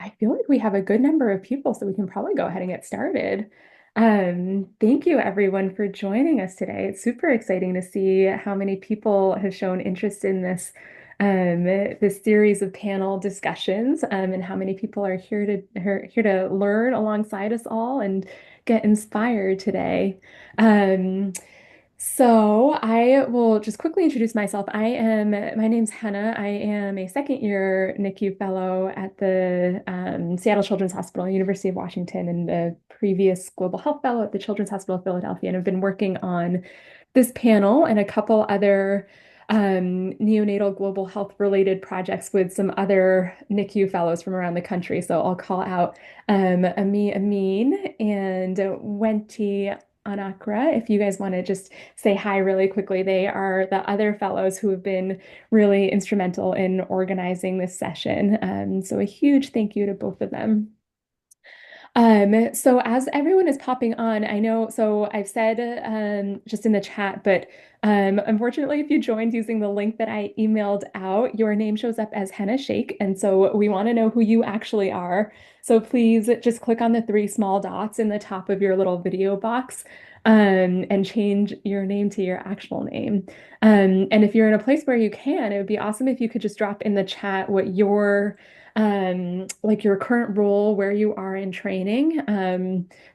I feel like we have a good number of people, so we can probably go ahead and get started. Thank you everyone for joining us today. It's super exciting to see how many people have shown interest in this series of panel discussions, and how many people are here to learn alongside us all and get inspired today. Um, so I will just quickly introduce myself. My name's Hannah. I am a second year NICU fellow at the Seattle Children's Hospital, University of Washington, and a previous global health fellow at the Children's Hospital of Philadelphia. And I've been working on this panel and a couple other neonatal global health related projects with some other NICU fellows from around the country. So I'll call out Ami Amin and Wenti Anakra, if you guys want to just say hi really quickly. They are the other fellows who have been really instrumental in organizing this session. So a huge thank you to both of them. So as everyone is popping on, I know, so I've said just in the chat, but unfortunately, if you joined using the link that I emailed out, your name shows up as Henna Sheikh. And so we want to know who you actually are. So please just click on the three small dots in the top of your little video box and change your name to your actual name. And if you're in a place where you can, it would be awesome if you could just drop in the chat what like your current role, where you are in training,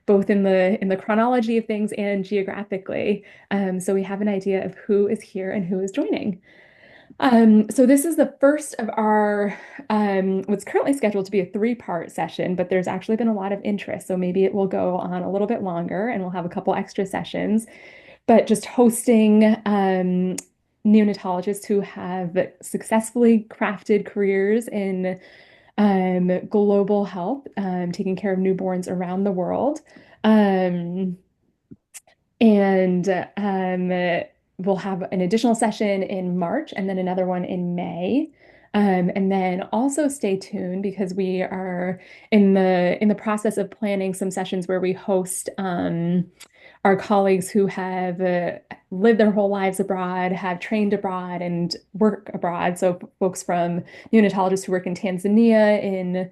both in the chronology of things and geographically, so we have an idea of who is here and who is joining. So this is the first of our what's currently scheduled to be a three-part session, but there's actually been a lot of interest, so maybe it will go on a little bit longer, and we'll have a couple extra sessions. But just hosting neonatologists who have successfully crafted careers in global health, taking care of newborns around the world. Um, and we'll have an additional session in March and then another one in May. And then also stay tuned because we are in the process of planning some sessions where we host our colleagues who have lived their whole lives abroad, have trained abroad, and work abroad. So folks from neonatologists who work in Tanzania, in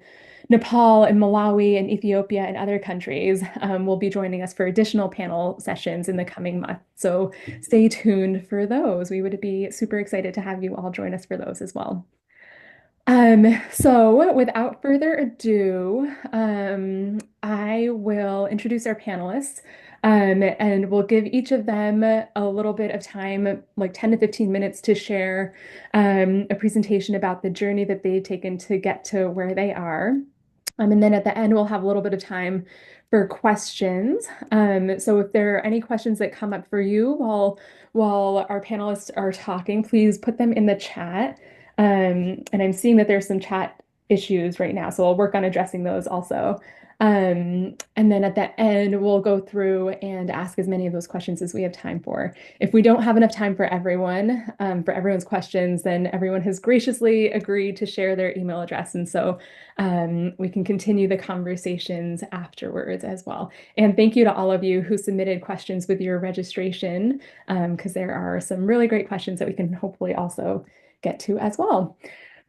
Nepal, and Malawi, and Ethiopia, and other countries will be joining us for additional panel sessions in the coming month. So stay tuned for those. We would be super excited to have you all join us for those as well. So without further ado, I will introduce our panelists, and we'll give each of them a little bit of time, like 10 to 15 minutes, to share a presentation about the journey that they've taken to get to where they are. And then at the end, we'll have a little bit of time for questions. So if there are any questions that come up for you while our panelists are talking, please put them in the chat. And I'm seeing that there's some chat issues right now, so I'll work on addressing those also. And then at the end, we'll go through and ask as many of those questions as we have time for. If we don't have enough time for everyone, for everyone's questions, then everyone has graciously agreed to share their email address. And so we can continue the conversations afterwards as well. And thank you to all of you who submitted questions with your registration, because there are some really great questions that we can hopefully also get to as well.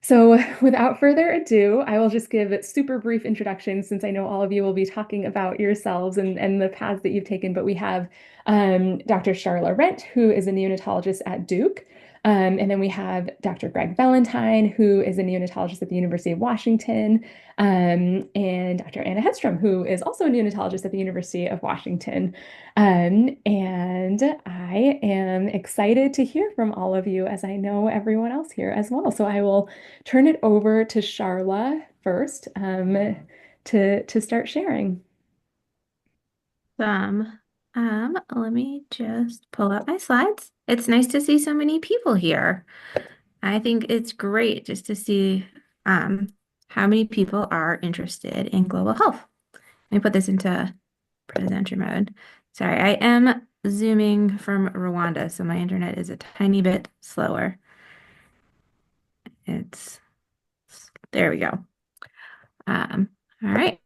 So without further ado, I will just give super brief introductions since I know all of you will be talking about yourselves and the paths that you've taken. But we have Dr. Sharla Rent, who is a neonatologist at Duke. And then we have Dr. Greg Valentine, who is a neonatologist at the University of Washington, and Dr. Anna Hedstrom, who is also a neonatologist at the University of Washington. And I am excited to hear from all of you, as I know everyone else here as well. So I will turn it over to Sharla first, to start sharing. Let me just pull up my slides. It's nice to see so many people here. I think it's great just to see how many people are interested in global health. Let me put this into presenter mode. Sorry, I am zooming from Rwanda, so my internet is a tiny bit slower. There we go. All right.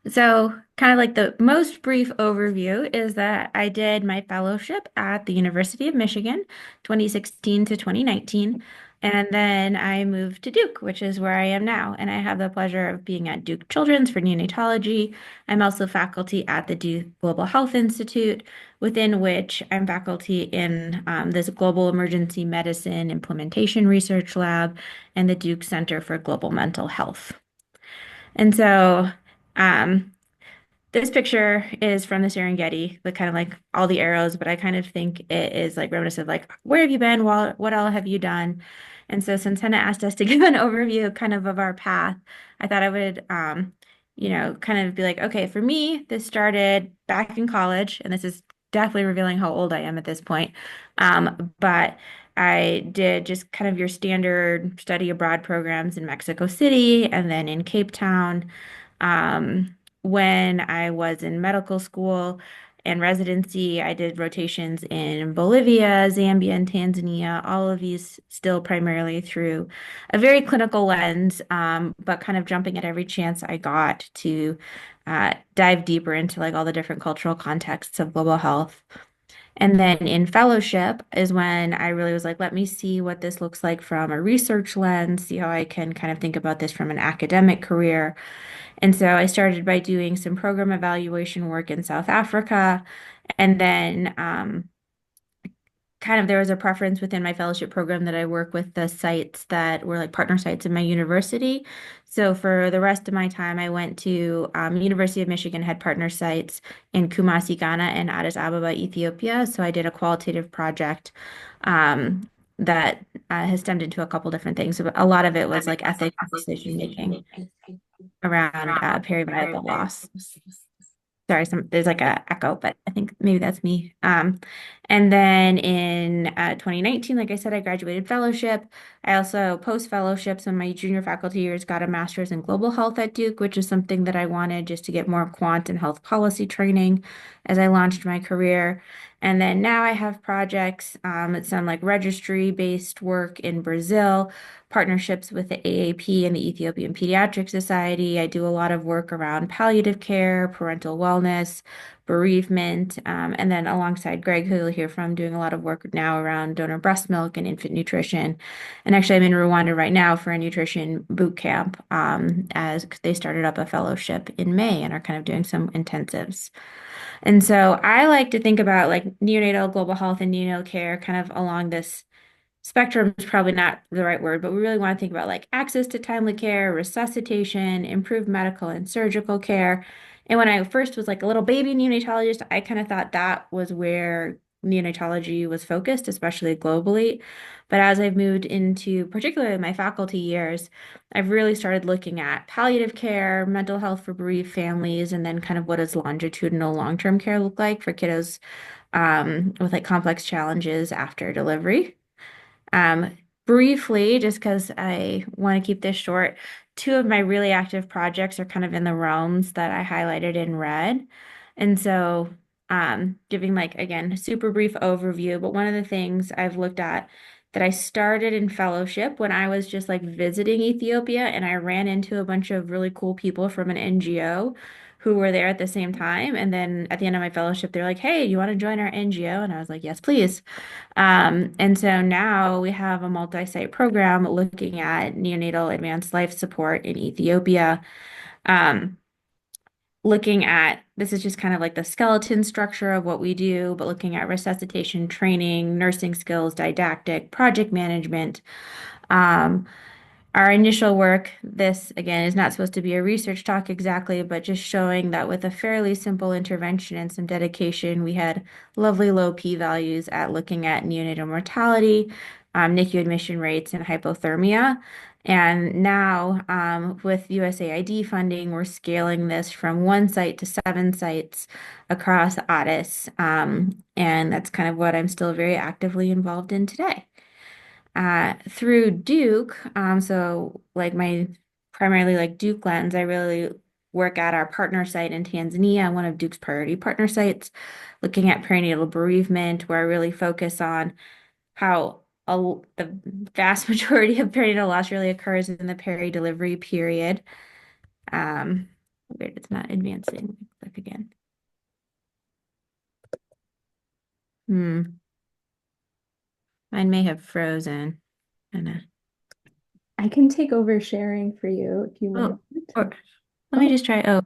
So kind of like the most brief overview is that I did my fellowship at the University of Michigan, 2016 to 2019. And then I moved to Duke, which is where I am now. And I have the pleasure of being at Duke Children's for neonatology. I'm also faculty at the Duke Global Health Institute, within which I'm faculty in this Global Emergency Medicine Implementation Research Lab and the Duke Center for Global Mental Health. And so, um, this picture is from the Serengeti, with kind of like all the arrows, but I kind of think it is like reminiscent of like, where have you been? What all have you done? And so since Hannah asked us to give an overview kind of our path, I thought I would, kind of be like, okay, for me, this started back in college, and this is definitely revealing how old I am at this point. But I did just kind of your standard study abroad programs in Mexico City and then in Cape Town. When I was in medical school and residency, I did rotations in Bolivia, Zambia, and Tanzania, all of these still primarily through a very clinical lens, but kind of jumping at every chance I got to dive deeper into like all the different cultural contexts of global health. And then in fellowship is when I really was like, let me see what this looks like from a research lens, see how I can kind of think about this from an academic career. And so I started by doing some program evaluation work in South Africa. And then kind of there was a preference within my fellowship program that I work with the sites that were like partner sites in my university. So for the rest of my time, I went to University of Michigan had partner sites in Kumasi, Ghana, and Addis Ababa, Ethiopia. So I did a qualitative project um, that has stemmed into a couple different things. So a lot of it was like ethics decision making around perivital loss. Sorry, there's like a echo, but I think maybe that's me. And then in 2019, like I said, I graduated fellowship. I also post fellowships in my junior faculty years, got a master's in global health at Duke, which is something that I wanted just to get more quant and health policy training as I launched my career. And then now I have projects, some like registry-based work in Brazil, partnerships with the AAP and the Ethiopian Pediatric Society. I do a lot of work around palliative care, parental wellness, bereavement, and then alongside Greg, who you'll hear from, doing a lot of work now around donor breast milk and infant nutrition. And actually, I'm in Rwanda right now for a nutrition boot camp as they started up a fellowship in May and are kind of doing some intensives. And so I like to think about like neonatal global health and neonatal care kind of along this spectrum is probably not the right word, but we really want to think about like access to timely care, resuscitation, improved medical and surgical care. And when I first was like a little baby neonatologist, I kind of thought that was where neonatology was focused, especially globally. But as I've moved into particularly my faculty years, I've really started looking at palliative care, mental health for bereaved families, and then kind of what does longitudinal long-term care look like for kiddos with like complex challenges after delivery. Briefly, just because I want to keep this short, two of my really active projects are kind of in the realms that I highlighted in red. And so, giving like, again, a super brief overview, but one of the things I've looked at that I started in fellowship when I was just like visiting Ethiopia and I ran into a bunch of really cool people from an NGO who were there at the same time. And then at the end of my fellowship, they're like, hey, you want to join our NGO? And I was like, yes, please. And so now we have a multi-site program looking at neonatal advanced life support in Ethiopia. Um, Looking at this is just kind of like the skeleton structure of what we do, but looking at resuscitation training, nursing skills, didactic, project management. Um, our initial work, this again is not supposed to be a research talk exactly, but just showing that with a fairly simple intervention and some dedication, we had lovely low p-values at looking at neonatal mortality, NICU admission rates, and hypothermia. And now, with USAID funding, we're scaling this from one site to 7 sites across Addis. And that's kind of what I'm still very actively involved in today. Through Duke, so like my primarily like Duke lens, I really work at our partner site in Tanzania, one of Duke's priority partner sites, looking at perinatal bereavement, where I really focus on how the vast majority of perinatal loss really occurs in the peri-delivery period. Um, Weird, it's not advancing. Click again. Mine may have frozen. I know. I can take over sharing for you if you Oh, want. or let me Oh, just try. Oh,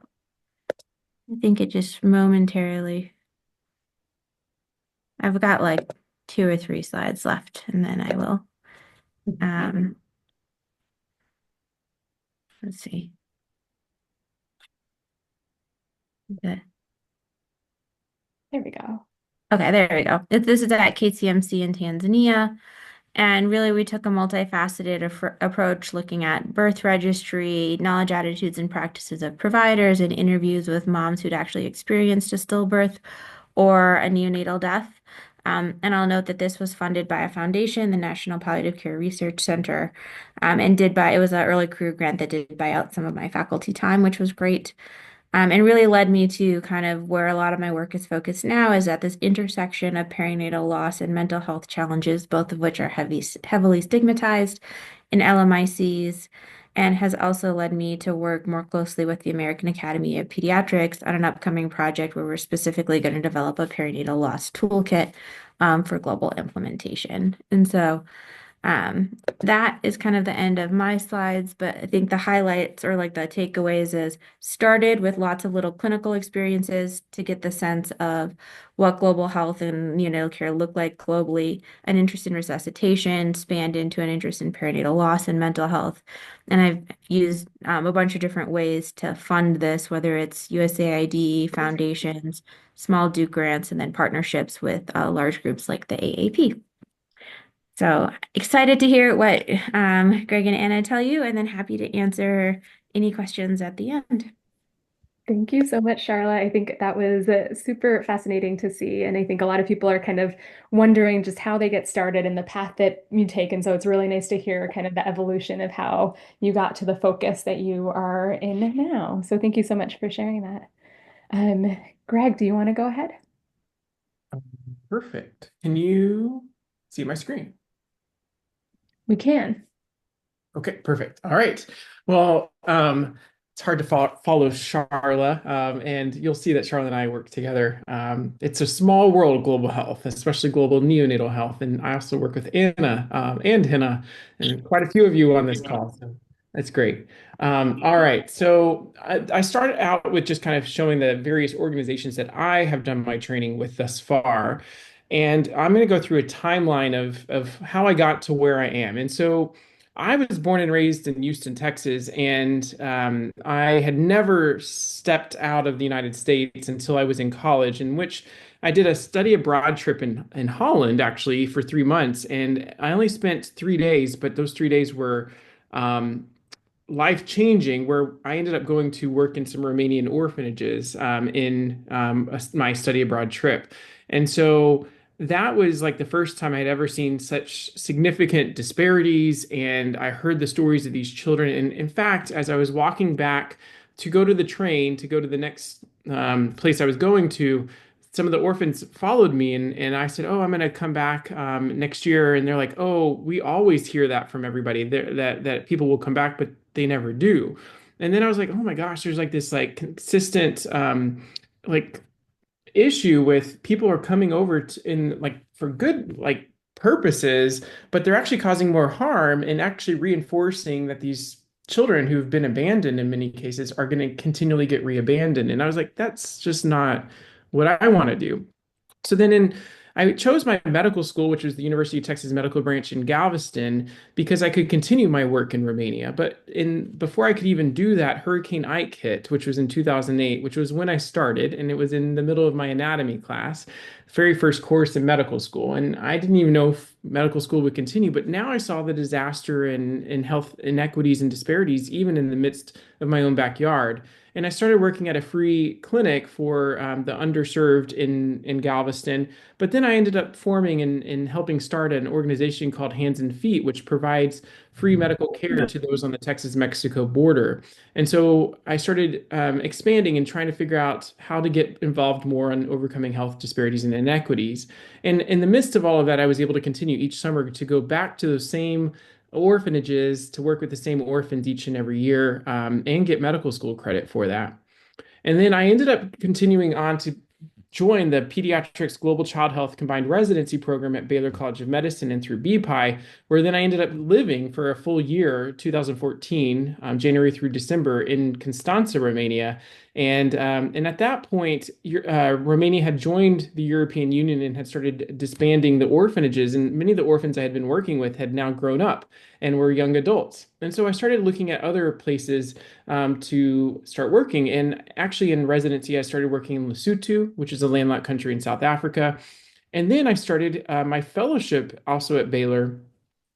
I think it just momentarily. I've got like 2 or 3 slides left, and then I will. Um, let's see. Okay, there we go. there we go. This is at KCMC in Tanzania. And really, we took a multifaceted approach looking at birth registry, knowledge, attitudes, and practices of providers, and interviews with moms who'd actually experienced a stillbirth or a neonatal death. And I'll note that this was funded by a foundation, the National Palliative Care Research Center, and it was an early career grant that did buy out some of my faculty time, which was great. And really led me to kind of where a lot of my work is focused now is at this intersection of perinatal loss and mental health challenges, both of which are heavily stigmatized in LMICs, and has also led me to work more closely with the American Academy of Pediatrics on an upcoming project where we're specifically going to develop a perinatal loss toolkit for global implementation. And so that is kind of the end of my slides, but I think the highlights or like the takeaways is started with lots of little clinical experiences to get the sense of what global health and neonatal care look like globally. An interest in resuscitation spanned into an interest in perinatal loss and mental health. And I've used a bunch of different ways to fund this, whether it's USAID, foundations, small Duke grants, and then partnerships with large groups like the AAP. So excited to hear what Greg and Anna tell you, and then happy to answer any questions at the end. Thank you so much, Sharla. I think that was super fascinating to see. And I think a lot of people are kind of wondering just how they get started and the path that you take. And so it's really nice to hear kind of the evolution of how you got to the focus that you are in now. So thank you so much for sharing that. Greg, do you want to go ahead? Perfect. Can you see my screen? We can. Okay, perfect. All right. Well, it's hard to follow Charla, and you'll see that Charla and I work together. It's a small world, global health, especially global neonatal health. And I also work with Anna and Hannah, and quite a few of you on this call. So that's great. All right. So I started out with just kind of showing the various organizations that I have done my training with thus far. And I'm going to go through a timeline of how I got to where I am. And so I was born and raised in Houston, Texas, and I had never stepped out of the United States until I was in college, in which I did a study abroad trip in Holland, actually, for 3 months. And I only spent 3 days, but those 3 days were um, life changing, where I ended up going to work in some Romanian orphanages in my study abroad trip. And so that was like the first time I'd ever seen such significant disparities. And I heard the stories of these children. And in fact, as I was walking back to go to the train to go to the next place I was going to, some of the orphans followed me, and I said, "Oh, I'm going to come back next year." And they're like, "Oh, we always hear that from everybody that people will come back, but they never do." And then I was like, "Oh my gosh, there's like this like consistent like issue with people are coming over in like for good like purposes, but they're actually causing more harm and actually reinforcing that these children who've been abandoned in many cases are going to continually get reabandoned." And I was like, that's just not what I want to do. So then I chose my medical school, which was the University of Texas Medical Branch in Galveston, because I could continue my work in Romania. But in before I could even do that, Hurricane Ike hit, which was in 2008, which was when I started, and it was in the middle of my anatomy class, very first course in medical school. And I didn't even know if medical school would continue, but now I saw the disaster and health inequities and disparities even in the midst of my own backyard. And I started working at a free clinic for the underserved in Galveston. But then I ended up forming and helping start an organization called Hands and Feet, which provides free medical care to those on the Texas-Mexico border. And so I started expanding and trying to figure out how to get involved more on overcoming health disparities and inequities. And in the midst of all of that, I was able to continue each summer to go back to those same orphanages to work with the same orphans each and every year and get medical school credit for that. And then I ended up continuing on to join the Pediatrics Global Child Health Combined Residency Program at Baylor College of Medicine and through BPI, where then I ended up living for a full year, 2014, January through December, in Constanța, Romania. And at that point, Romania had joined the European Union and had started disbanding the orphanages. And many of the orphans I had been working with had now grown up and were young adults. And so I started looking at other places to start working. And actually, in residency, I started working in Lesotho, which is a landlocked country in South Africa. And then I started my fellowship also at Baylor,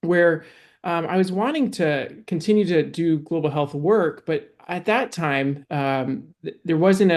where I was wanting to continue to do global health work, but at that time, there wasn't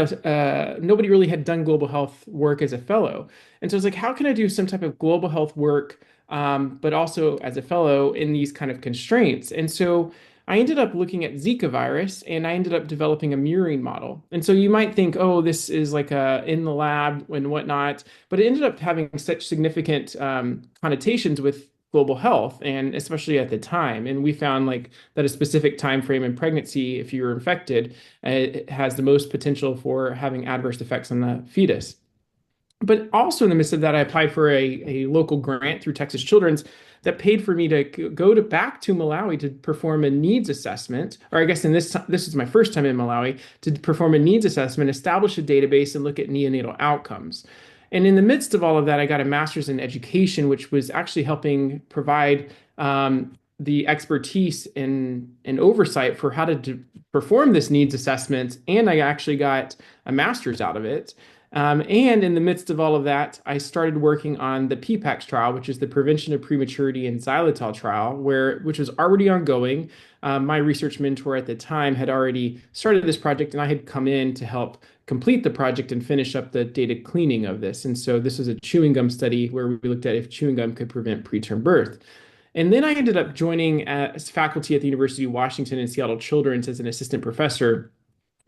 nobody really had done global health work as a fellow. And so I was like, how can I do some type of global health work, but also as a fellow in these kind of constraints? And so I ended up looking at Zika virus and I ended up developing a murine model. And so you might think, oh, this is like in the lab and whatnot, but it ended up having such significant connotations with global health, and especially at the time. And we found like that a specific time frame in pregnancy, if you're infected, it has the most potential for having adverse effects on the fetus. But also in the midst of that, I applied for a local grant through Texas Children's that paid for me to go back to Malawi to perform a needs assessment, or I guess this is my first time in Malawi, to perform a needs assessment, establish a database, and look at neonatal outcomes. And in the midst of all of that, I got a master's in education, which was actually helping provide the expertise and oversight for how to perform this needs assessment. And I actually got a master's out of it. And in the midst of all of that, I started working on the PPAX trial, which is the Prevention of Prematurity in Xylitol trial, which was already ongoing. My research mentor at the time had already started this project, and I had come in to help complete the project and finish up the data cleaning of this. And so this was a chewing gum study where we looked at if chewing gum could prevent preterm birth. And then I ended up joining as faculty at the University of Washington and Seattle Children's as an assistant professor.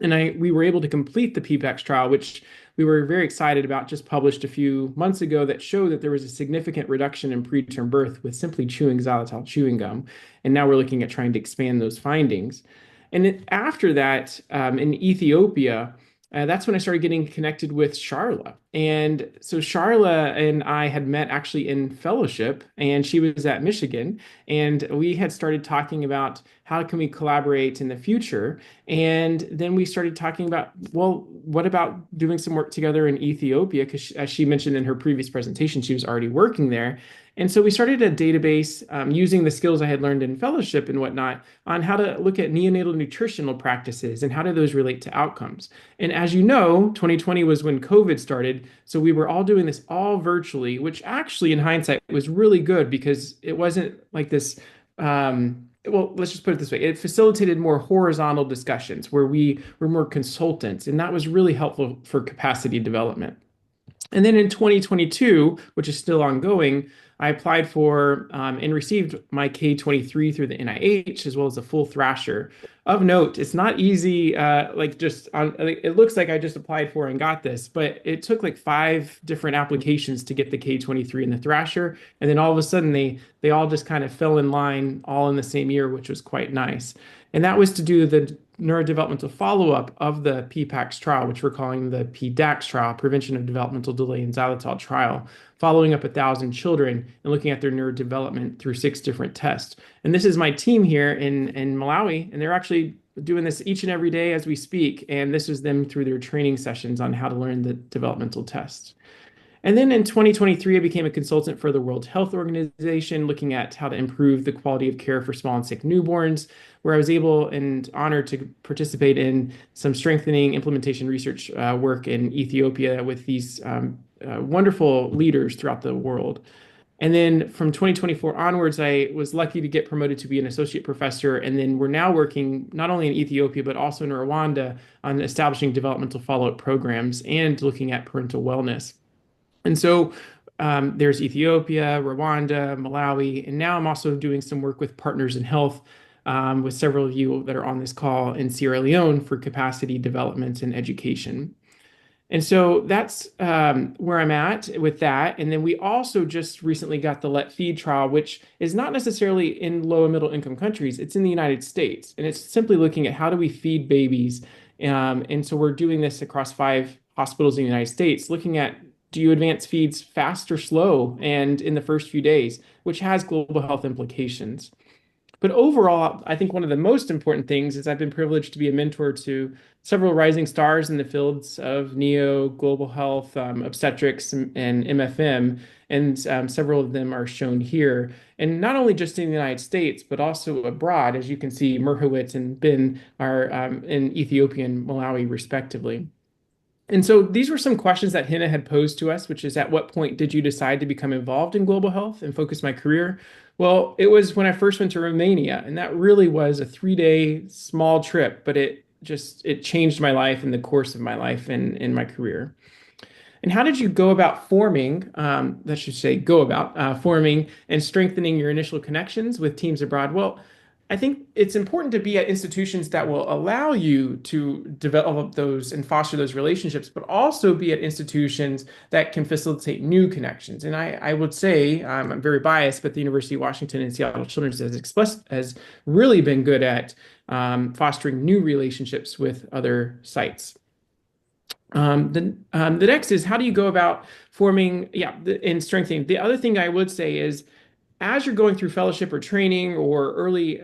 And we were able to complete the PPAX trial, which we were very excited about, just published a few months ago, that showed that there was a significant reduction in preterm birth with simply chewing xylitol chewing gum. And now we're looking at trying to expand those findings. And after that, in Ethiopia, that's when I started getting connected with Sharla. And so Sharla and I had met actually in fellowship, and she was at Michigan. And we had started talking about how can we collaborate in the future. And then we started talking about, well, what about doing some work together in Ethiopia? Because as she mentioned in her previous presentation, she was already working there. And so we started a database using the skills I had learned in fellowship and whatnot on how to look at neonatal nutritional practices and how do those relate to outcomes. And as you know, 2020 was when COVID started. So we were all doing this all virtually, which actually in hindsight was really good because it wasn't like this. Well, let's just put it this way. It facilitated more horizontal discussions where we were more consultants, and that was really helpful for capacity development. And then in 2022, which is still ongoing, I applied for and received my K-23 through the NIH as well as a full thrasher. Of note, it's not easy, it looks like I just applied for and got this, but it took like 5 different applications to get the K-23 and the thrasher. And then all of a sudden they all just kind of fell in line all in the same year, which was quite nice. And that was to do the neurodevelopmental follow-up of the PPAX trial, which we're calling the PDAX trial, Prevention of Developmental Delay in Xylitol trial, following up 1,000 children and looking at their neurodevelopment through 6 different tests. And this is my team here in Malawi, and they're actually doing this each and every day as we speak. And this is them through their training sessions on how to learn the developmental tests. And then in 2023, I became a consultant for the World Health Organization, looking at how to improve the quality of care for small and sick newborns, where I was able and honored to participate in some strengthening implementation research work in Ethiopia with these wonderful leaders throughout the world. And then from 2024 onwards, I was lucky to get promoted to be an associate professor. And then we're now working not only in Ethiopia, but also in Rwanda on establishing developmental follow-up programs and looking at parental wellness. And so there's Ethiopia, Rwanda, Malawi, and now I'm also doing some work with Partners in Health with several of you that are on this call in Sierra Leone for capacity development and education. And so that's where I'm at with that. And then we also just recently got the Let Feed trial, which is not necessarily in low and middle income countries. It's in the United States. And it's simply looking at how do we feed babies. And so we're doing this across 5 hospitals in the United States, looking at do you advance feeds fast or slow and in the first few days, which has global health implications. But overall, I think one of the most important things is I've been privileged to be a mentor to several rising stars in the fields of neo, global health, obstetrics, and MFM, and several of them are shown here. And not only just in the United States, but also abroad, as you can see, Merhowitz and Ben are in Ethiopia and Malawi, respectively. And so these were some questions that Hannah had posed to us, which is at what point did you decide to become involved in global health and focus my career? Well, it was when I first went to Romania, and that really was a 3-day small trip, but it changed my life and the course of my life and in my career. And how did you go about forming, that should say, go about forming and strengthening your initial connections with teams abroad? Well, I think it's important to be at institutions that will allow you to develop those and foster those relationships, but also be at institutions that can facilitate new connections. And I would say, I'm very biased, but the University of Washington and Seattle Children's has really been good at fostering new relationships with other sites. The next is how do you go about forming, and strengthening. The other thing I would say is as you're going through fellowship or training or early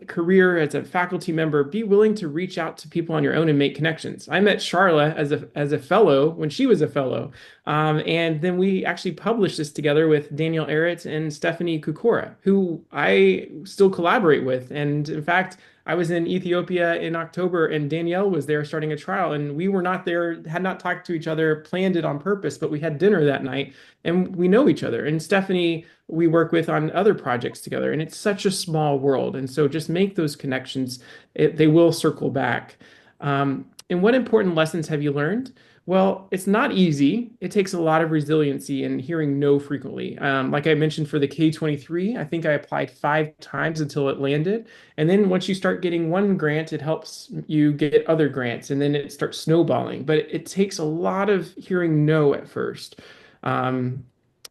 career as a faculty member, be willing to reach out to people on your own and make connections. I met Sharla as a fellow when she was a fellow. And then we actually published this together with Daniel Arrett and Stephanie Kukora, who I still collaborate with. And in fact, I was in Ethiopia in October and Danielle was there starting a trial, and we were not there, had not talked to each other, planned it on purpose, but we had dinner that night and we know each other. And Stephanie, we work with on other projects together, and it's such a small world. And so just make those connections, they will circle back. And what important lessons have you learned? Well, it's not easy. It takes a lot of resiliency and hearing no frequently. Like I mentioned for the K-23, I think I applied 5 times until it landed. And then once you start getting one grant, it helps you get other grants, and then it starts snowballing. But it takes a lot of hearing no at first. Um,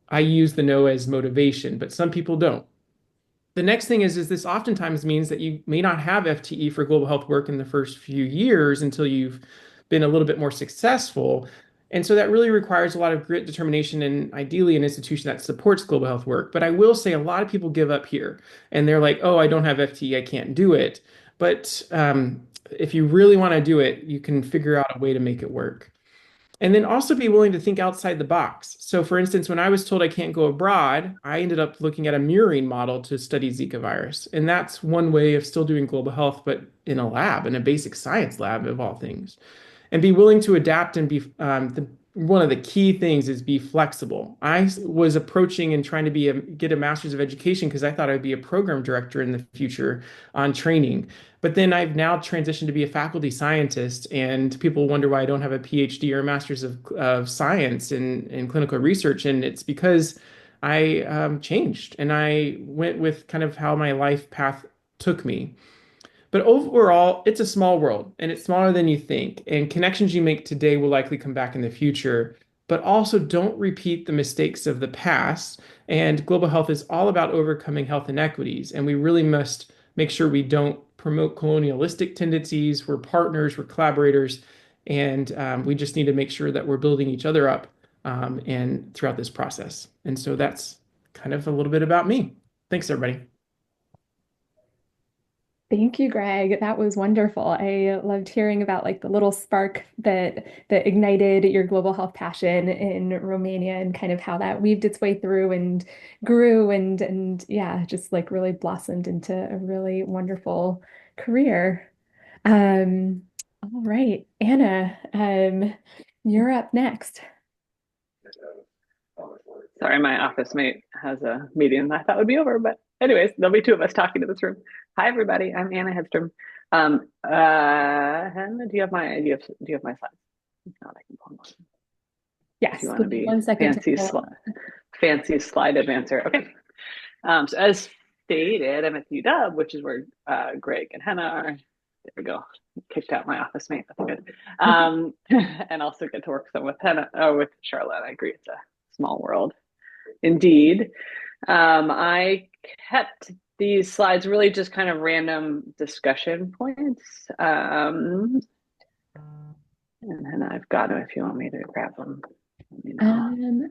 I use the no as motivation, but some people don't. The next thing is this oftentimes means that you may not have FTE for global health work in the first few years until you've been a little bit more successful. And so that really requires a lot of grit, determination, and ideally an institution that supports global health work. But I will say a lot of people give up here and they're like, oh, I don't have FTE, I can't do it. But if you really want to do it, you can figure out a way to make it work. And then also be willing to think outside the box. So, for instance, when I was told I can't go abroad, I ended up looking at a mirroring model to study Zika virus. And that's one way of still doing global health, but in a lab, in a basic science lab of all things. And be willing to adapt and be one of the key things is be flexible. I was approaching and trying to get a master's of education because I thought I'd be a program director in the future on training. But then I've now transitioned to be a faculty scientist, and people wonder why I don't have a PhD or a master's of science in clinical research. And it's because I changed and I went with kind of how my life path took me. But overall, it's a small world and it's smaller than you think. And connections you make today will likely come back in the future. But also don't repeat the mistakes of the past. And global health is all about overcoming health inequities. And we really must make sure we don't promote colonialistic tendencies. We're partners, we're collaborators, and we just need to make sure that we're building each other up and throughout this process. And so that's kind of a little bit about me. Thanks, everybody. Thank you, Greg. That was wonderful. I loved hearing about like the little spark that ignited your global health passion in Romania and kind of how that weaved its way through and grew and yeah, just like really blossomed into a really wonderful career. Um, all right, Anna, you're up next. Sorry, my office mate has a meeting that I thought would be over, but anyways, there'll be 2 of us talking to this room. Hi, everybody. I'm Anna Hedstrom. Hannah, do you have my slides? If not, I can pull them up. Yes, If you want to give me be 1 second to fancy slide advancer. Okay. So as stated, I'm at UW, which is where Greg and Hannah are. There we go. Kicked out my office mate. That's good. And also get to work some with Hannah, with Charlotte. I agree, it's a small world. Indeed. I kept these slides really just kind of random discussion points. And then I've got them if you want me to grab them. Let me know.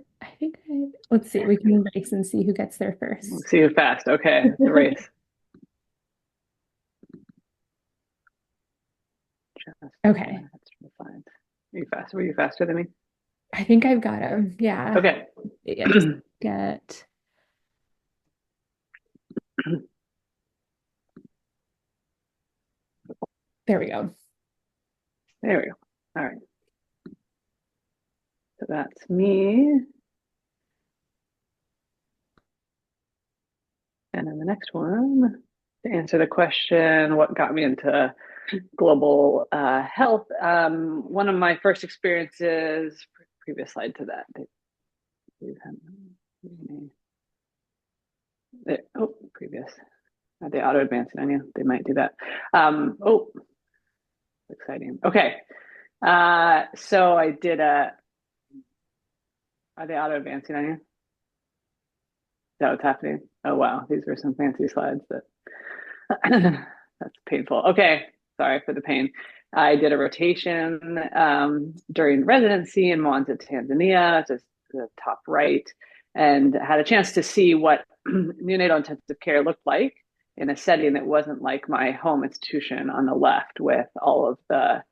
Let's see, we can race and see who gets there We'll first. see you fast. Okay, the race. Just Okay, find. Are you fast? Were you faster than me? I think I've got him. Yeah. Okay. Yeah, just get, there we go. There we go. All right. So that's me. And then the next one, to answer the question, what got me into global health? One of my first experiences, previous slide to that. Oh, previous. Are they auto advancing on you? They might do that. Oh, exciting. Okay. So I did a, are they auto advancing on you? Is that what's happening? Oh, wow. These were some fancy slides that that's painful. Okay. Sorry for the pain. I did a rotation during residency in Mwanza, Tanzania, just the top right, and had a chance to see what neonatal intensive care looked like in a setting that wasn't like my home institution on the left, with all of the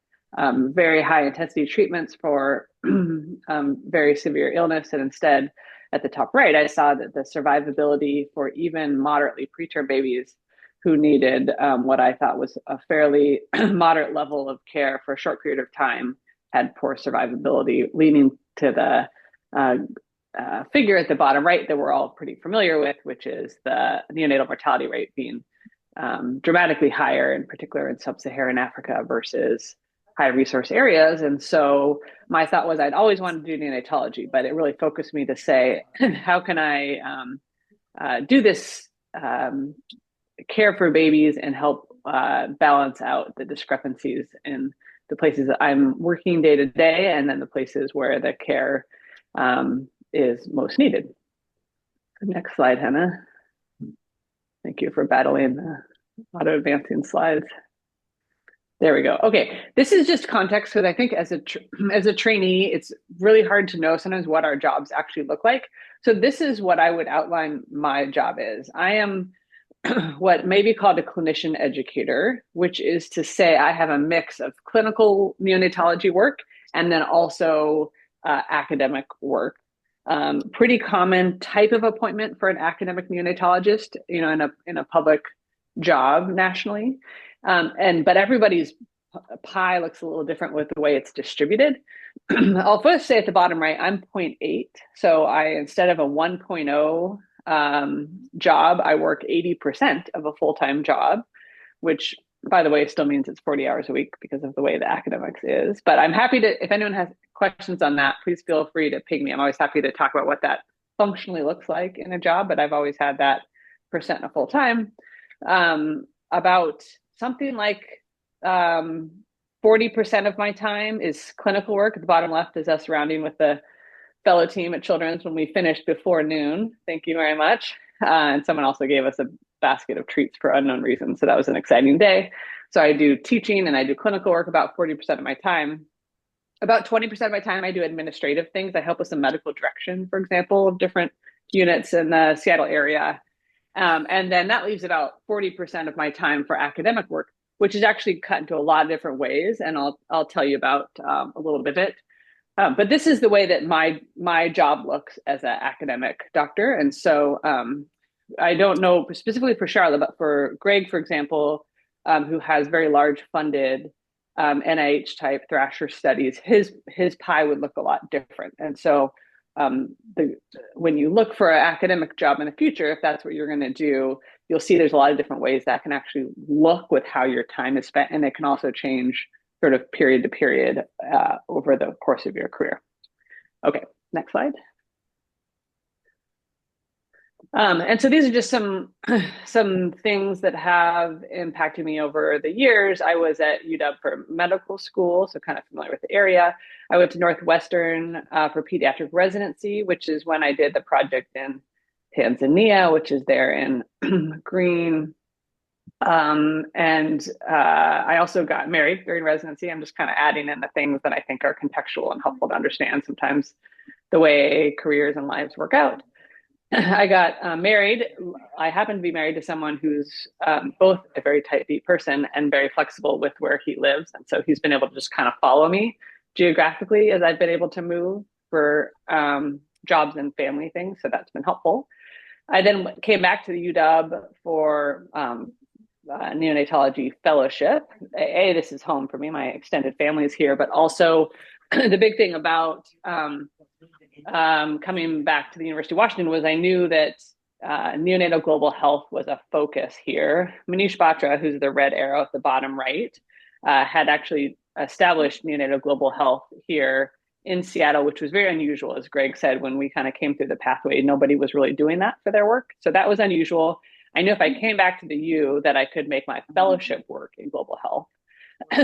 very high intensity treatments for very severe illness. And instead, at the top right, I saw that the survivability for even moderately preterm babies who needed what I thought was a fairly moderate level of care for a short period of time had poor survivability, leading to the figure at the bottom right that we're all pretty familiar with, which is the neonatal mortality rate being dramatically higher, in particular in sub-Saharan Africa versus high resource areas. And so my thought was I'd always wanted to do neonatology, but it really focused me to say, how can I do this care for babies and help balance out the discrepancies in the places that I'm working day to day, and then the places where the care is most needed. Next slide, Hannah. Thank you for battling the auto advancing slides. There we go. Okay, this is just context, because I think as a trainee, it's really hard to know sometimes what our jobs actually look like. So this is what I would outline my job is. I am what may be called a clinician educator, which is to say I have a mix of clinical neonatology work and then also academic work. Pretty common type of appointment for an academic neonatologist, in a public job nationally. But everybody's pie looks a little different with the way it's distributed. I'll first say at the bottom right, I'm 0.8. So instead of a 1.0 job, I work 80% of a full-time job, which, by the way, still means it's 40 hours a week because of the way the academics is. But I'm happy to, if anyone has questions on that, please feel free to ping me. I'm always happy to talk about what that functionally looks like in a job, but I've always had that percent of full time. About something like 40% of my time is clinical work. At the bottom left is us rounding with the fellow team at Children's when we finished before noon. Thank you very much. And someone also gave us a basket of treats for unknown reasons. So that was an exciting day. So I do teaching and I do clinical work about 40% of my time. About 20% of my time, I do administrative things. I help with some medical direction, for example, of different units in the Seattle area. And then that leaves about 40% of my time for academic work, which is actually cut into a lot of different ways. And I'll tell you about a little bit of it. But this is the way that my job looks as an academic doctor. And so I don't know specifically for Sharla, but for Greg, for example, who has very large funded NIH type Thrasher studies, his pie would look a lot different. And so when you look for an academic job in the future, if that's what you're going to do, you'll see there's a lot of different ways that can actually look with how your time is spent. And it can also change sort of period to period over the course of your career. Okay, next slide. And so these are just some things that have impacted me over the years. I was at UW for medical school, so kind of familiar with the area. I went to Northwestern for pediatric residency, which is when I did the project in Tanzania, which is there in green. I also got married during residency. I'm just kind of adding in the things that I think are contextual and helpful to understand sometimes the way careers and lives work out. I got married. I happen to be married to someone who's both a very tight beat person and very flexible with where he lives. And so he's been able to just kind of follow me geographically as I've been able to move for jobs and family things. So that's been helpful. I then came back to the UW for neonatology fellowship. This is home for me. My extended family is here, but also the big thing about coming back to the University of Washington was I knew that neonatal global health was a focus here. Manish Batra, who's the red arrow at the bottom right, had actually established neonatal global health here in Seattle, which was very unusual. As Greg said, when we kind of came through the pathway, nobody was really doing that for their work. So that was unusual. I knew if I came back to the U that I could make my fellowship work in global health,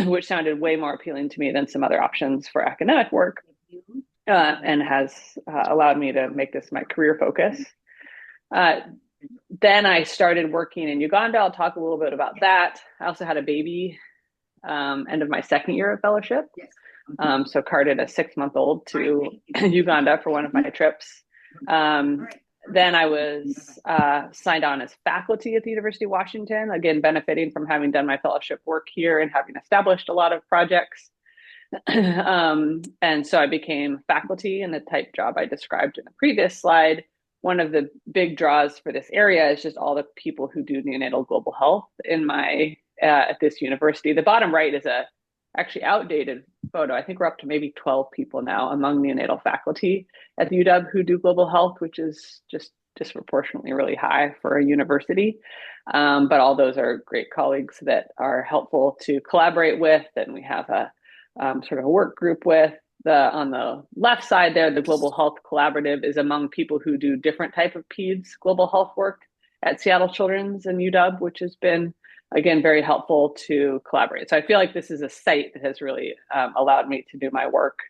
which sounded way more appealing to me than some other options for academic work, and has allowed me to make this my career focus. Then I started working in Uganda. I'll talk a little bit about that. I also had a baby end of my second year of fellowship. So carted a 6-month-old to Uganda for one of my trips. Then I was signed on as faculty at the University of Washington, again, benefiting from having done my fellowship work here and having established a lot of projects. And so I became faculty in the type job I described in the previous slide. One of the big draws for this area is just all the people who do neonatal global health in my at this university. The bottom right is a actually outdated photo. I think we're up to maybe 12 people now among neonatal faculty at the UW who do global health, which is just disproportionately really high for a university. But all those are great colleagues that are helpful to collaborate with, and we have a sort of a work group with. On the left side there, the Global Health Collaborative is among people who do different type of PEDS global health work at Seattle Children's and UW, which has been, again, very helpful to collaborate. So I feel like this is a site that has really allowed me to do my work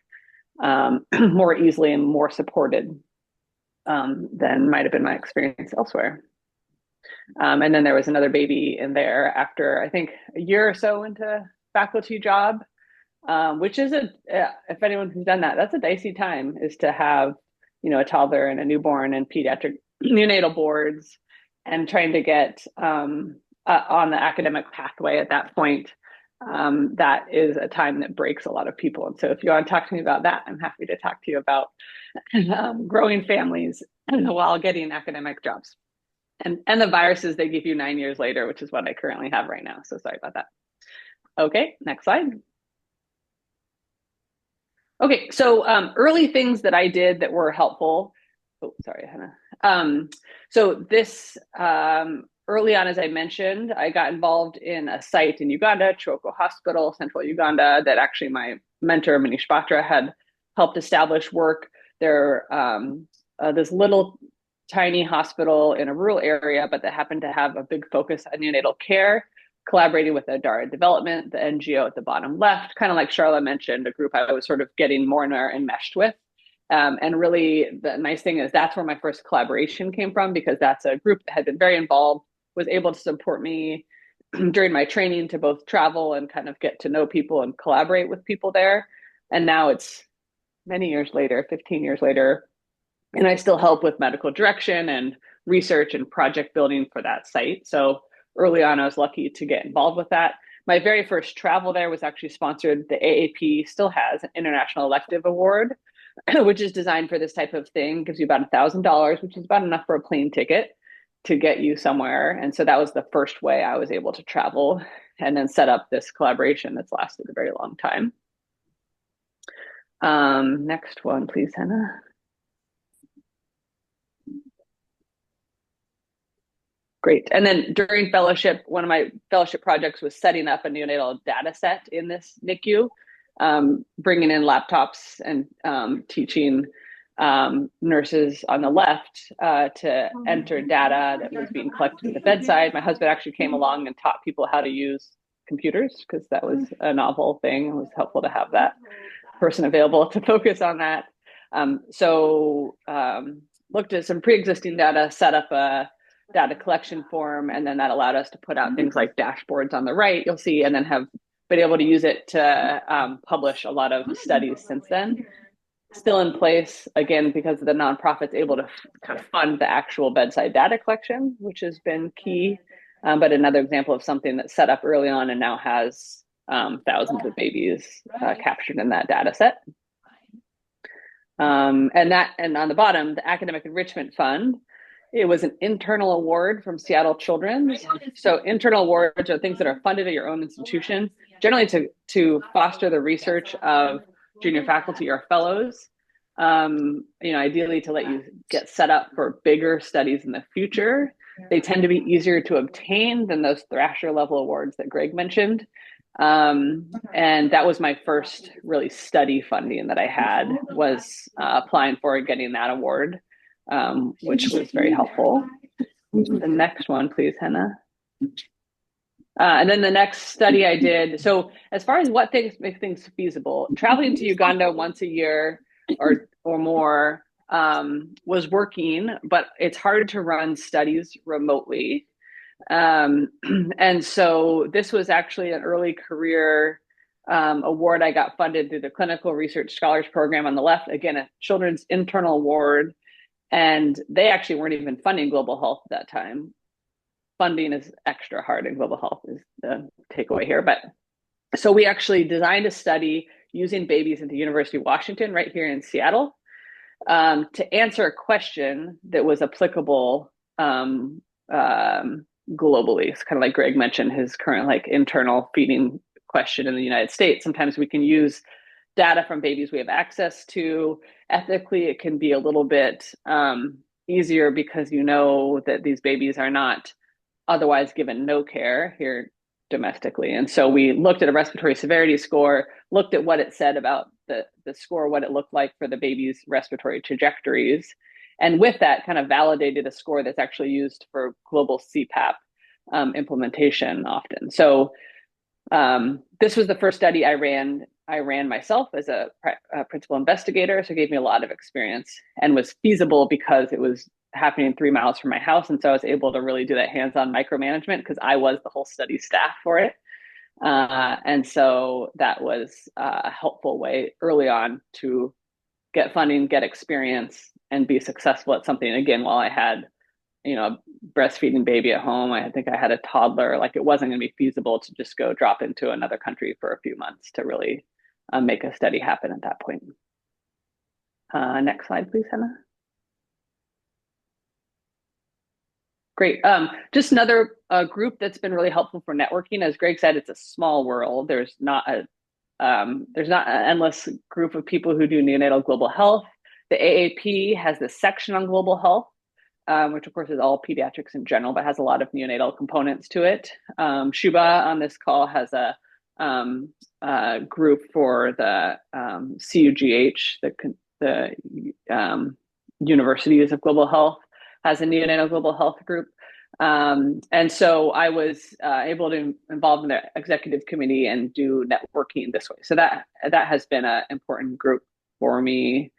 more easily and more supported than might have been my experience elsewhere. And then there was another baby in there after, I think, a year or so into faculty job. Which is if anyone who's done that, that's a dicey time, is to have, a toddler and a newborn and pediatric neonatal boards and trying to get on the academic pathway at that point. That is a time that breaks a lot of people. And so if you want to talk to me about that, I'm happy to talk to you about growing families while getting academic jobs and the viruses they give you 9 years later, which is what I currently have right now. So sorry about that. Okay, next slide. Okay, so early things that I did that were helpful. Oh, sorry, Hannah. So this early on, as I mentioned, I got involved in a site in Uganda, Choko Hospital, Central Uganda, that actually my mentor, Manish Batra, had helped establish work. There, this little tiny hospital in a rural area, but that happened to have a big focus on neonatal care, collaborating with Adara Development, the NGO at the bottom left, kind of like Sharla mentioned, a group I was sort of getting more and more enmeshed with. And really, the nice thing is that's where my first collaboration came from, because that's a group that had been very involved, was able to support me during my training to both travel and kind of get to know people and collaborate with people there. And now it's many years later, 15 years later, and I still help with medical direction and research and project building for that site. So early on, I was lucky to get involved with that. My very first travel there was actually sponsored. The AAP still has an International Elective Award, which is designed for this type of thing, gives you about $1,000, which is about enough for a plane ticket to get you somewhere. And so that was the first way I was able to travel and then set up this collaboration that's lasted a very long time. Next one, please, Hannah. Great. And then during fellowship, one of my fellowship projects was setting up a neonatal data set in this NICU, bringing in laptops and teaching nurses on the left to enter data that was being collected at the bedside. My husband actually came along and taught people how to use computers, because that was a novel thing. It was helpful to have that person available to focus on that. Looked at some pre-existing data, set up a data collection form, and then that allowed us to put out things like dashboards on the right, you'll see, and then have been able to use it to publish a lot of studies since then. Still in place, again, because of the nonprofits able to kind of fund the actual bedside data collection, which has been key. But another example of something that's set up early on and now has thousands of babies captured in that data set. And on the bottom, the Academic Enrichment Fund, it was an internal award from Seattle Children's. So internal awards are things that are funded at your own institution, generally to foster the research of junior faculty or fellows, ideally to let you get set up for bigger studies in the future. They tend to be easier to obtain than those Thrasher level awards that Greg mentioned. And that was my first really study funding that I had, was applying for and getting that award, which was very helpful. The next one, please, Hannah. And then the next study I did, so as far as what things make things feasible, traveling to Uganda once a year or more was working, but it's hard to run studies remotely. And so this was actually an early career award I got funded through the Clinical Research Scholars Program on the left, again, a children's internal award. And they actually weren't even funding global health at that time. Funding is extra hard in global health is the takeaway here. But so we actually designed a study using babies at the University of Washington right here in Seattle to answer a question that was applicable globally. It's kind of like Greg mentioned, his current like internal feeding question in the United States. Sometimes we can use data from babies we have access to. Ethically, it can be a little bit easier because you know that these babies are not otherwise given no care here domestically. And so we looked at a respiratory severity score, looked at what it said about the score, what it looked like for the baby's respiratory trajectories. And with that, kind of validated a score that's actually used for global CPAP implementation often. So this was the first study I ran myself as a principal investigator. So it gave me a lot of experience and was feasible because it was happening 3 miles from my house. And so I was able to really do that hands-on micromanagement because I was the whole study staff for it. And so that was a helpful way early on to get funding, get experience, and be successful at something. Again, while I had, a breastfeeding baby at home, I think I had a toddler, like it wasn't going to be feasible to just go drop into another country for a few months to really make a study happen at that point. Next slide, please, Hannah. Great. Just another group that's been really helpful for networking. As Greg said, it's a small world. There's not an endless group of people who do neonatal global health. The AAP has this section on global health, which of course is all pediatrics in general, but has a lot of neonatal components to it. Shuba on this call has a group for the CUGH, the Universities of Global Health, has a neonatal global health group. And so I was able to involve in the executive committee and do networking this way. So that has been an important group for me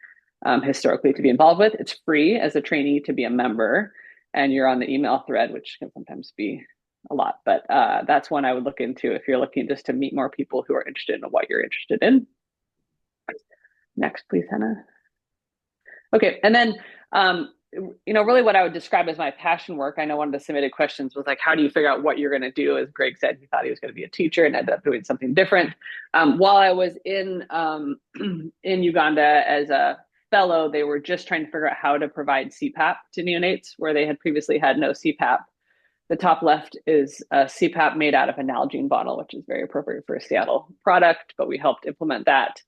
historically to be involved with. It's free as a trainee to be a member, and you're on the email thread, which can sometimes be a lot, but that's one I would look into if you're looking just to meet more people who are interested in what you're interested in. Next, please, Hannah. Okay, and then really what I would describe as my passion work, I know one of the submitted questions was like, how do you figure out what you're going to do? As Greg said, he thought he was going to be a teacher and ended up doing something different. While I was in Uganda as a fellow, they were just trying to figure out how to provide CPAP to neonates where they had previously had no CPAP. The top left is a CPAP made out of a Nalgene bottle, which is very appropriate for a Seattle product, but we helped implement that.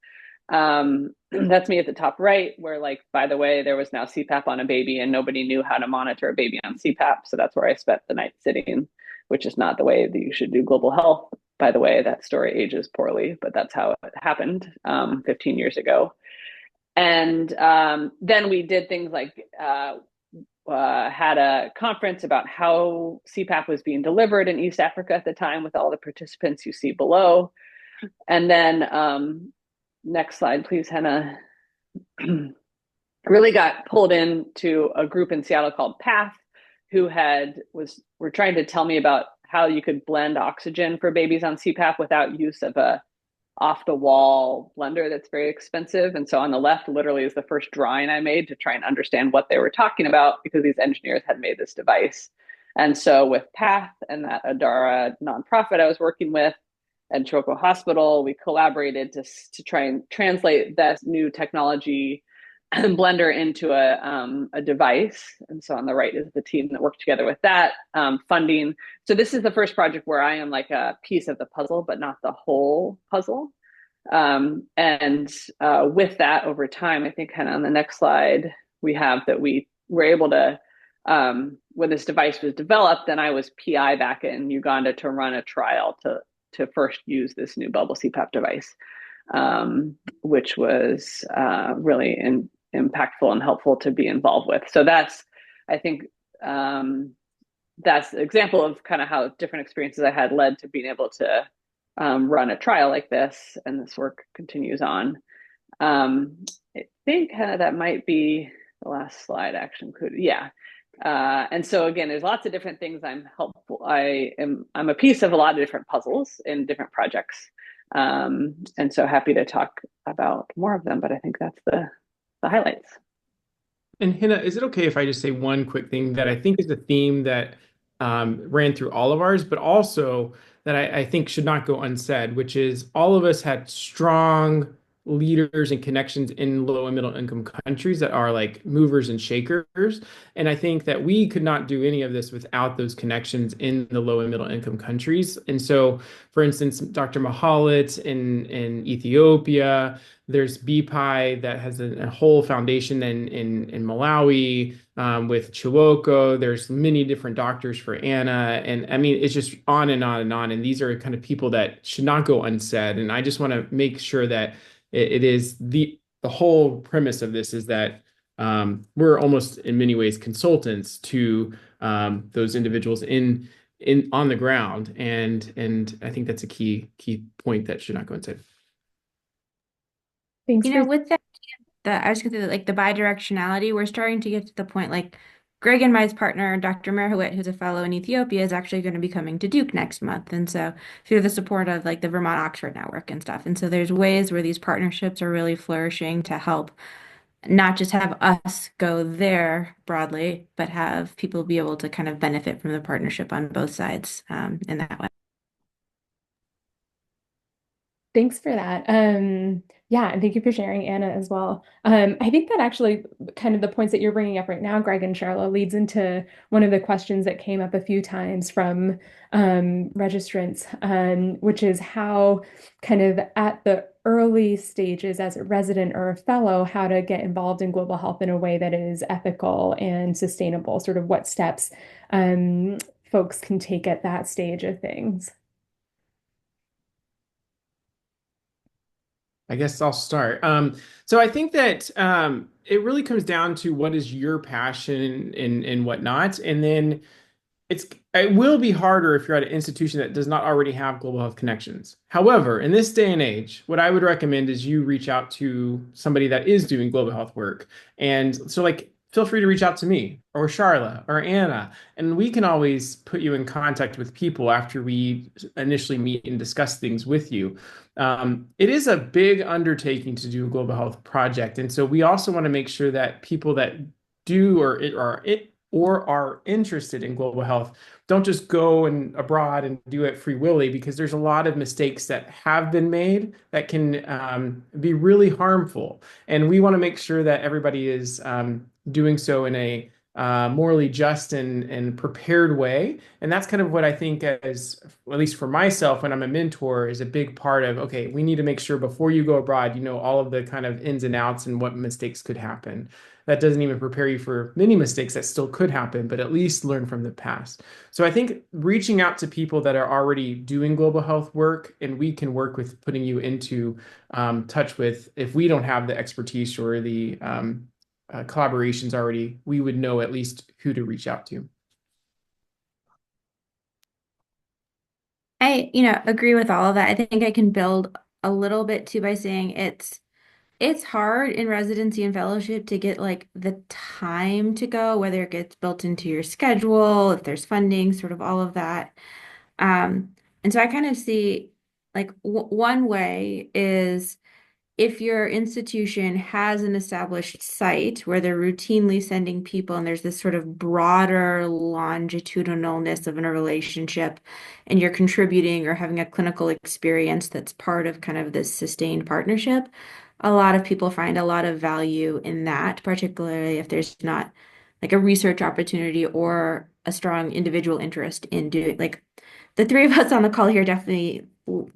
That's me at the top right, where by the way, there was now CPAP on a baby and nobody knew how to monitor a baby on CPAP. So that's where I spent the night sitting, which is not the way that you should do global health. By the way, that story ages poorly, but that's how it happened 15 years ago. And then we did things like had a conference about how CPAP was being delivered in East Africa at the time with all the participants you see below. And then next slide, please, Hannah. Really got pulled into a group in Seattle called PATH, who were trying to tell me about how you could blend oxygen for babies on CPAP without use of a off the wall blender that's very expensive. And so on the left literally is the first drawing I made to try and understand what they were talking about, because these engineers had made this device. And so with PATH and that Adara nonprofit I was working with and Choco Hospital, we collaborated to try and translate that new technology and Blender into a device. And so on the right is the team that worked together with that funding. So this is the first project where I am like a piece of the puzzle, but not the whole puzzle. And with that, over time, I think kind of on the next slide, we have that we were able to, when this device was developed, then I was PI back in Uganda to run a trial to first use this new bubble CPAP device, which was really impactful and helpful to be involved with. So that's, I think, that's an example of kind of how different experiences I had led to being able to run a trial like this, and this work continues on. I think that might be the last slide actually included. Yeah. And so again, there's lots of different things I'm a piece of a lot of different puzzles in different projects. And so happy to talk about more of them, but I think that's the highlights. And Hannah, is it okay if I just say one quick thing that I think is a theme that ran through all of ours, but also that I think should not go unsaid, which is all of us had strong leaders and connections in low and middle income countries that are like movers and shakers. And I think that we could not do any of this without those connections in the low and middle income countries. And so, for instance, Dr. Mahalit in Ethiopia, there's BPI that has a whole foundation in Malawi, with Chiwoko. There's many different doctors for Anna. And I mean, it's just on and on and on. And these are kind of people that should not go unsaid. And I just want to make sure that it is the whole premise of this is that we're almost in many ways consultants to those individuals in on the ground. And I think that's a key point that should not go unsaid. Thanks for With that, I was gonna say, like the bidirectionality, we're starting to get to the point like Greg and my partner, Dr. Merhowit, who's a fellow in Ethiopia, is actually going to be coming to Duke next month. And so through the support of like the Vermont Oxford Network and stuff. And so there's ways where these partnerships are really flourishing to help not just have us go there broadly, but have people be able to kind of benefit from the partnership on both sides in that way. Thanks for that. Yeah, and thank you for sharing, Anna, as well. I think that actually kind of the points that you're bringing up right now, Greg and Sharla, leads into one of the questions that came up a few times from registrants, which is how kind of at the early stages as a resident or a fellow, how to get involved in global health in a way that is ethical and sustainable, sort of what steps folks can take at that stage of things. I guess I'll start. So I think that it really comes down to what is your passion and whatnot. And then it will be harder if you're at an institution that does not already have global health connections. However, in this day and age, what I would recommend is you reach out to somebody that is doing global health work. And so like feel free to reach out to me or Sharla or Anna, and we can always put you in contact with people after we initially meet and discuss things with you. It is a big undertaking to do a global health project. And so we also want to make sure that people that do or are interested in global health don't just go and abroad and do it free willy, because there's a lot of mistakes that have been made that can be really harmful. And we want to make sure that everybody is doing so in a morally just and prepared way. And that's kind of what I think, as at least for myself, when I'm a mentor, is a big part of, okay, we need to make sure before you go abroad, you know all of the kind of ins and outs and what mistakes could happen. That doesn't even prepare you for many mistakes that still could happen, but at least learn from the past. So I think reaching out to people that are already doing global health work, and we can work with putting you into touch with, if we don't have the expertise or the collaborations already, we would know at least who to reach out to. I agree with all of that. I think I can build a little bit too by saying it's It's hard in residency and fellowship to get like the time to go, whether it gets built into your schedule, if there's funding, sort of all of that. And so I kind of see like w one way is if your institution has an established site where they're routinely sending people and there's this sort of broader longitudinalness of a relationship, and you're contributing or having a clinical experience that's part of kind of this sustained partnership, a lot of people find a lot of value in that, particularly if there's not like a research opportunity or a strong individual interest in doing like the three of us on the call here definitely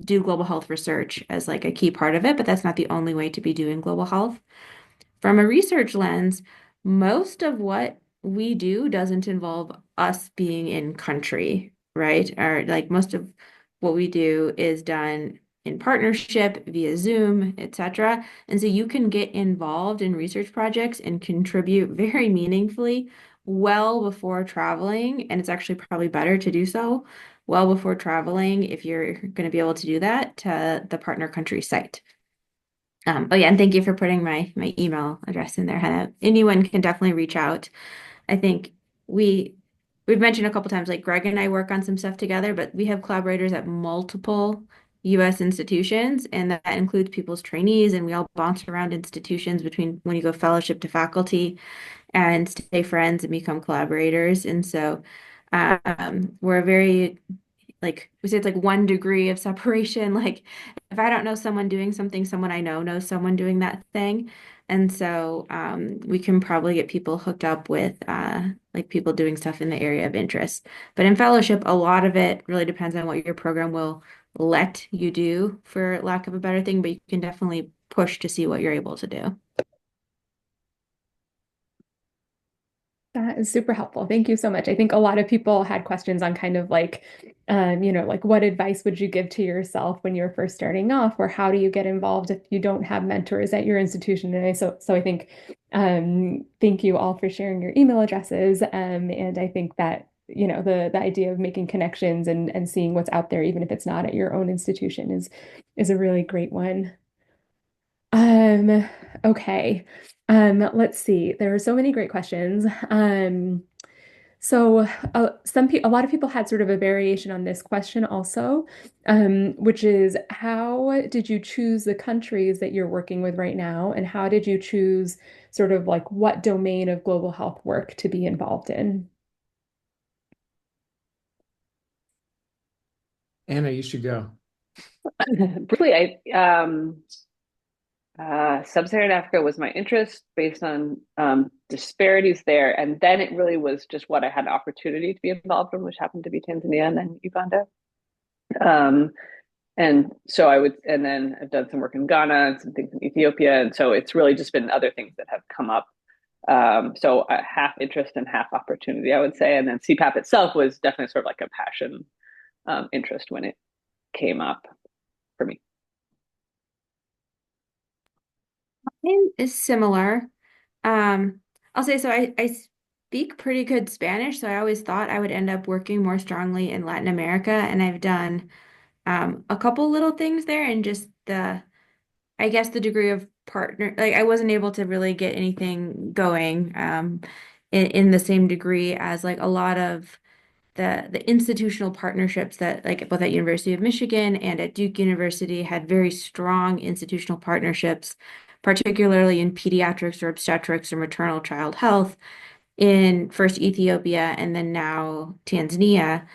do global health research as like a key part of it, but that's not the only way to be doing global health. From a research lens, most of what we do doesn't involve us being in country, right? Or like most of what we do is done in partnership via Zoom, etc. And so you can get involved in research projects and contribute very meaningfully well before traveling. And it's actually probably better to do so well before traveling if you're going to be able to do that to the partner country site. Oh yeah, and thank you for putting my email address in there, Hannah. Anyone can definitely reach out. I think we we've mentioned a couple times, like Greg and I work on some stuff together, but we have collaborators at multiple U.S. institutions, and that includes people's trainees, and we all bounce around institutions between when you go fellowship to faculty and stay friends and become collaborators. And so we're very like we say it's like 1 degree of separation. Like if I don't know someone doing something, someone I know knows someone doing that thing. And so we can probably get people hooked up with like people doing stuff in the area of interest. But in fellowship, a lot of it really depends on what your program will let you do, for lack of a better thing, but you can definitely push to see what you're able to do. That is super helpful. Thank you so much. I think a lot of people had questions on kind of like, like what advice would you give to yourself when you're first starting off, or how do you get involved if you don't have mentors at your institution? And so I think, thank you all for sharing your email addresses. And I think that, the idea of making connections and seeing what's out there, even if it's not at your own institution, is a really great one. Um, okay. Let's see. There are so many great questions. So a lot of people had sort of a variation on this question also, which is how did you choose the countries that you're working with right now, and how did you choose sort of like what domain of global health work to be involved in? Anna, you should go. Briefly, Sub-Saharan Africa was my interest based on disparities there, and then it really was just what I had an opportunity to be involved in, which happened to be Tanzania and then Uganda. Um, and so and then I've done some work in Ghana and some things in Ethiopia, and so it's really just been other things that have come up. So half interest and half opportunity, I would say, and then CPAP itself was definitely sort of like a passion interest when it came up for me. Mine is similar. I'll say so. I speak pretty good Spanish, so I always thought I would end up working more strongly in Latin America, and I've done a couple little things there, and just I guess the degree of partner, like I wasn't able to really get anything going in the same degree as like a lot of the institutional partnerships that like both at University of Michigan and at Duke University had very strong institutional partnerships, particularly in pediatrics or obstetrics or maternal child health in first Ethiopia and then now Tanzania.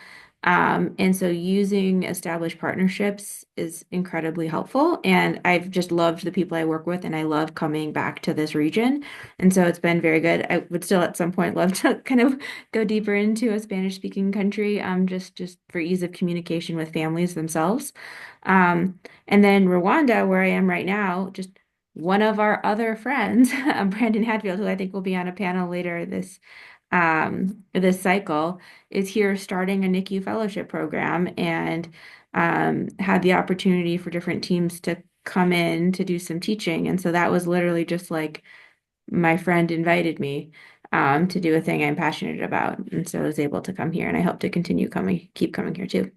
And so using established partnerships is incredibly helpful. And I've just loved the people I work with, and I love coming back to this region. And so it's been very good. I would still at some point love to kind of go deeper into a Spanish speaking country, just for ease of communication with families themselves. And then Rwanda, where I am right now, just one of our other friends, Brandon Hadfield, who I think will be on a panel later this cycle, is here starting a NICU fellowship program, and had the opportunity for different teams to come in to do some teaching. And so that was literally just like my friend invited me to do a thing I'm passionate about. And so I was able to come here, and I hope to keep coming here too.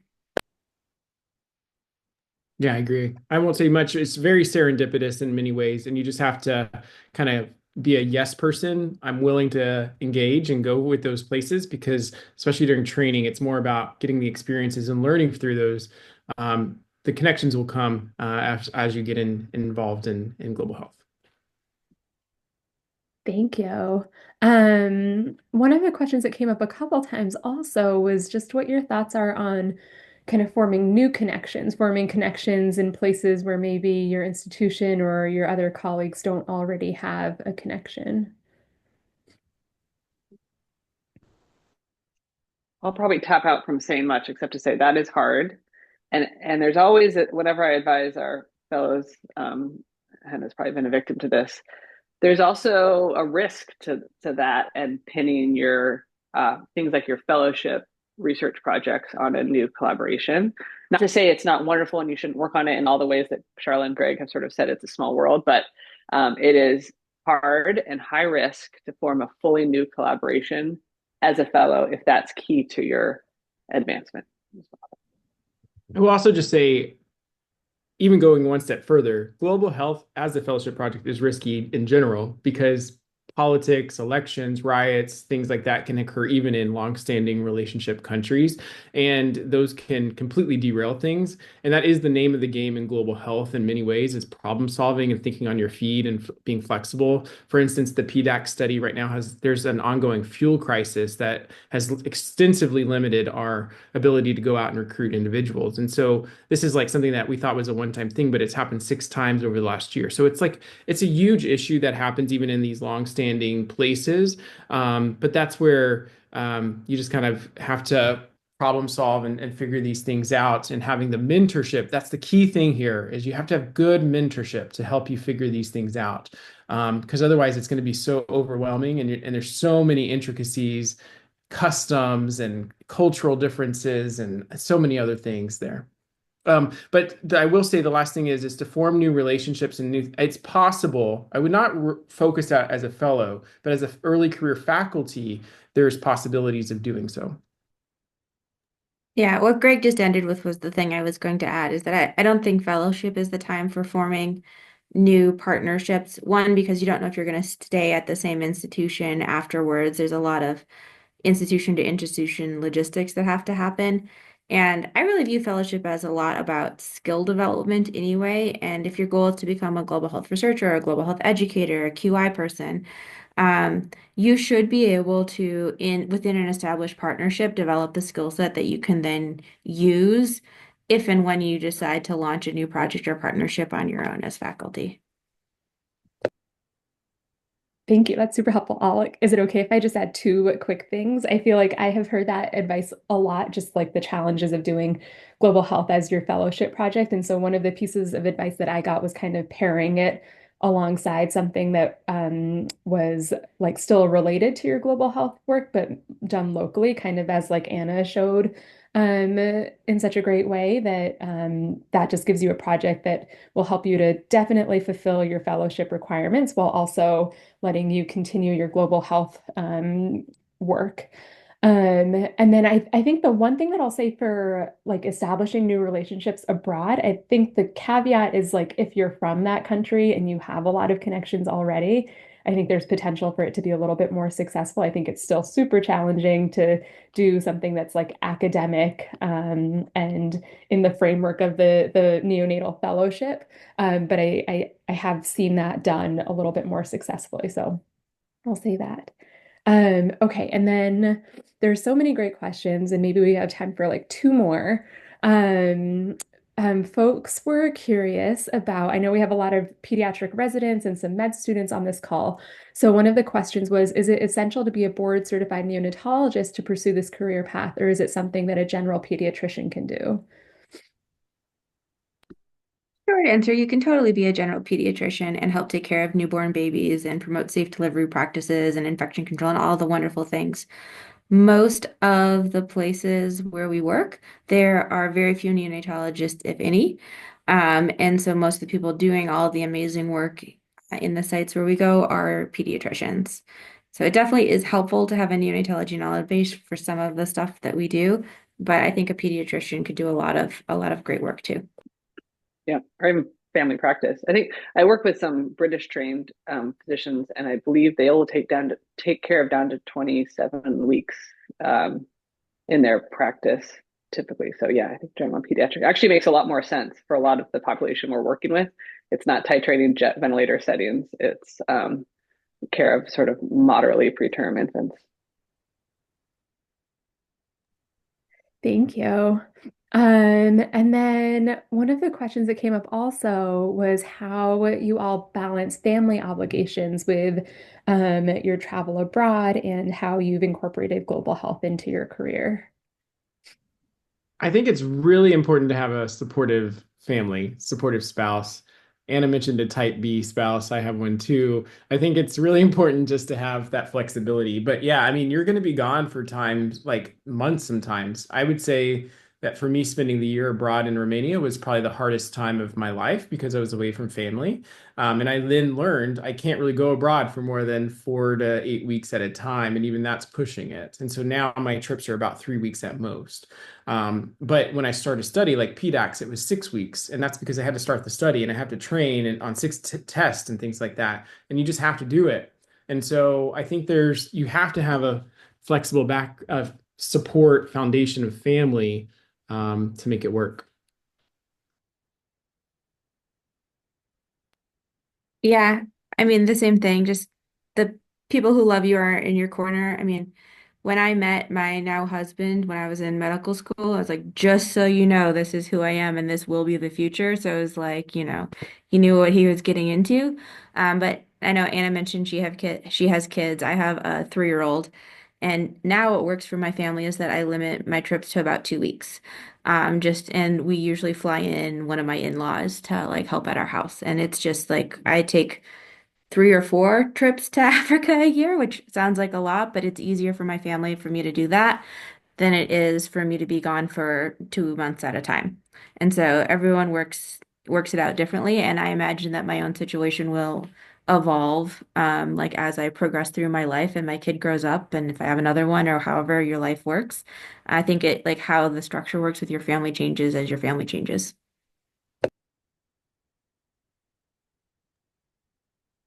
Yeah, I agree. I won't say much. It's very serendipitous in many ways, and you just have to kind of be a yes person. I'm willing to engage and go with those places because, especially during training, it's more about getting the experiences and learning through those. The connections will come as you get involved in global health. Thank you. One of the questions that came up a couple times also was just what your thoughts are on kind of forming connections in places where maybe your institution or your other colleagues don't already have a connection. I'll probably tap out from saying much except to say that is hard. And there's always, whatever I advise our fellows, and has probably been a victim to this, there's also a risk to that and pinning your things like your fellowship research projects on a new collaboration. Not to say it's not wonderful and you shouldn't work on it in all the ways that Sharla and Greg have sort of said it's a small world, but it is hard and high risk to form a fully new collaboration as a fellow if that's key to your advancement. I will also just say, even going one step further, global health as a fellowship project is risky in general because politics, elections, riots, things like that can occur even in long-standing relationship countries, and those can completely derail things. And that is the name of the game in global health in many ways, is problem solving and thinking on your feet and being flexible. For instance, the PDAC study right now there's an ongoing fuel crisis that has extensively limited our ability to go out and recruit individuals. And so this is like something that we thought was a one-time thing, but it's happened 6 times over the last year. So it's a huge issue that happens even in these long-standing places. But that's where you just kind of have to problem solve and figure these things out. And having the mentorship, that's the key thing here, is you have to have good mentorship to help you figure these things out. Because otherwise it's going to be so overwhelming, and there's so many intricacies, customs and cultural differences and so many other things there. But I will say the last thing is to form new relationships and new. It's possible. I would not focus that as a fellow, but as an early career faculty, there's possibilities of doing so. Yeah, what Greg just ended with was the thing I was going to add is that I don't think fellowship is the time for forming new partnerships. One, because you don't know if you're going to stay at the same institution afterwards. There's a lot of institution to institution logistics that have to happen. And I really view fellowship as a lot about skill development anyway. And if your goal is to become a global health researcher, a global health educator, a QI person, you should be able to, within an established partnership, develop the skill set that you can then use if and when you decide to launch a new project or partnership on your own as faculty. Thank you. That's super helpful. Is it okay if I just add two quick things? I feel like I have heard that advice a lot, just like the challenges of doing global health as your fellowship project. And so one of the pieces of advice that I got was kind of pairing it alongside something that was like still related to your global health work, but done locally, kind of as like Anna showed in such a great way that that just gives you a project that will help you to definitely fulfill your fellowship requirements while also letting you continue your global health work. And then I think the one thing that I'll say for like establishing new relationships abroad, I think the caveat is like if you're from that country and you have a lot of connections already, I think there's potential for it to be a little bit more successful. I think it's still super challenging to do something that's like academic and in the framework of the neonatal fellowship. But I have seen that done a little bit more successfully. So I'll say that. Okay, and then there's so many great questions, and maybe we have time for like two more. Um, Folks were curious about, I know we have a lot of pediatric residents and some med students on this call. So one of the questions was, is it essential to be a board certified neonatologist to pursue this career path, or is it something that a general pediatrician can do? Short answer, you can totally be a general pediatrician and help take care of newborn babies and promote safe delivery practices and infection control and all the wonderful things. Most of the places where we work, there are very few neonatologists, if any. And so most of the people doing all the amazing work in the sites where we go are pediatricians. So it definitely is helpful to have a neonatology knowledge base for some of the stuff that we do, but I think a pediatrician could do a lot of great work too. Yeah, or even family practice. I think I work with some British trained physicians, and I believe they'll take care of down to 27 weeks um, in their practice typically. So yeah, I think general pediatric actually makes a lot more sense for a lot of the population we're working with. It's not titrating jet ventilator settings. It's care of sort of moderately preterm infants. Thank you. And then one of the questions that came up also was how you all balance family obligations with your travel abroad and how you've incorporated global health into your career. I think it's really important to have a supportive family, supportive spouse. Anna mentioned a type B spouse. I have one too. I think it's really important just to have that flexibility. But yeah, I mean, you're going to be gone for times like months sometimes. I would say that for me, spending the year abroad in Romania was probably the hardest time of my life because I was away from family. And I then learned I can't really go abroad for more than 4 to 8 weeks at a time. And even that's pushing it. And so now my trips are about 3 weeks at most. But when I started study, like PDAX, it was 6 weeks. And that's because I had to start the study and I have to train and on six tests and things like that. And you just have to do it. And so I think you have to have a flexible back of support foundation of family to make it work. Yeah, I mean, the same thing, just the people who love you are in your corner. I mean, when I met my now husband when I was in medical school, I was like, just so you know, this is who I am and this will be the future. So it was like, he knew what he was getting into. But I know Anna mentioned she has kids. I have a 3-year-old. And now what works for my family is that I limit my trips to about 2 weeks. And we usually fly in one of my in-laws to like help at our house. And it's just like I take 3 or 4 trips to Africa a year, which sounds like a lot, but it's easier for my family for me to do that than it is for me to be gone for 2 months at a time. And so everyone works it out differently, and I imagine that my own situation will evolve like as I progress through my life and my kid grows up and if I have another one or however your life works. I think it like how the structure works with your family changes as your family changes.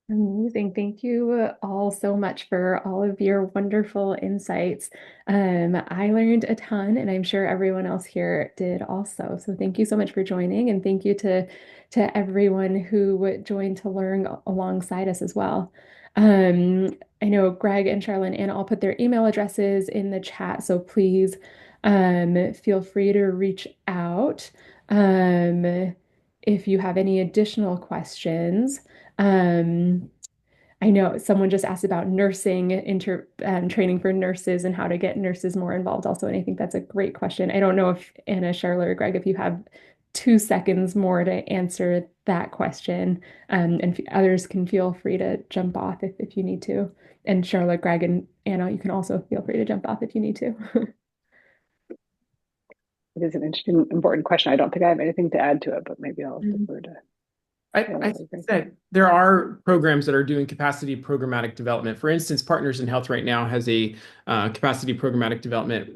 Amazing. Thank you all so much for all of your wonderful insights. I learned a ton, and I'm sure everyone else here did also. So thank you so much for joining, and thank you to everyone who joined to learn alongside us as well. I know Greg and Charlotte and Anna all put their email addresses in the chat, so please feel free to reach out if you have any additional questions. Um, I know someone just asked about nursing, training for nurses and how to get nurses more involved also. And I think that's a great question. I don't know if Anna, Charlotte, or Greg, if you have 2 seconds more to answer that question. And others can feel free to jump off if you need to. And Charlotte, Greg, and Anna, you can also feel free to jump off if you need to. It is an interesting, important question. I don't think I have anything to add to it, but maybe I'll Mhm. defer to I Taylor. think that there are programs that are doing capacity programmatic development. For instance, Partners in Health right now has a capacity programmatic development.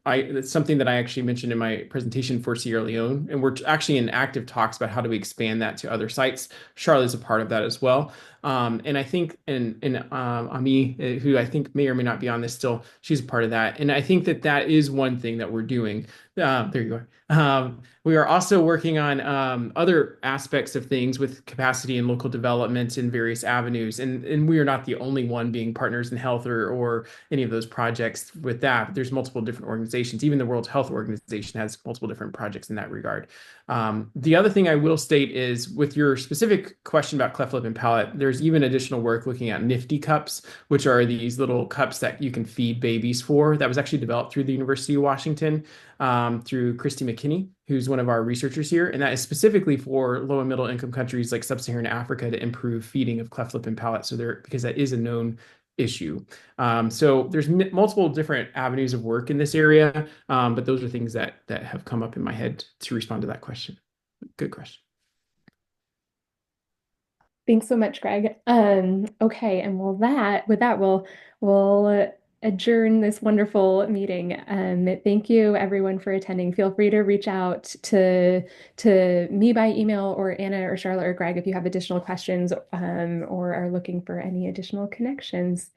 It's something that I actually mentioned in my presentation for Sierra Leone, and we're actually in active talks about how do we expand that to other sites. Charlotte's a part of that as well. And I think, and Ami, who I think may or may not be on this still, she's a part of that. And I think that that is one thing that we're doing. There you are. We are also working on other aspects of things with capacity and local development in various avenues. And we are not the only one being Partners in Health or any of those projects with that. There's multiple different organizations. Even the World Health Organization has multiple different projects in that regard. The other thing I will state is with your specific question about cleft lip and palate, there's even additional work looking at Nifty cups, which are these little cups that you can feed babies for. That was actually developed through the University of Washington through Christy McKinney, who's one of our researchers here. And that is specifically for low and middle income countries like sub-Saharan Africa to improve feeding of cleft lip and palate. So because that is a known issue. So there's multiple different avenues of work in this area, but those are things that have come up in my head to respond to that question. Good question. Thanks so much, Greg. Okay, and with that, we'll adjourn this wonderful meeting. Thank you everyone for attending. Feel free to reach out to me by email or Anna or Charlotte or Greg if you have additional questions or are looking for any additional connections.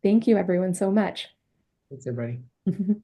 Thank you everyone so much. Thanks, everybody.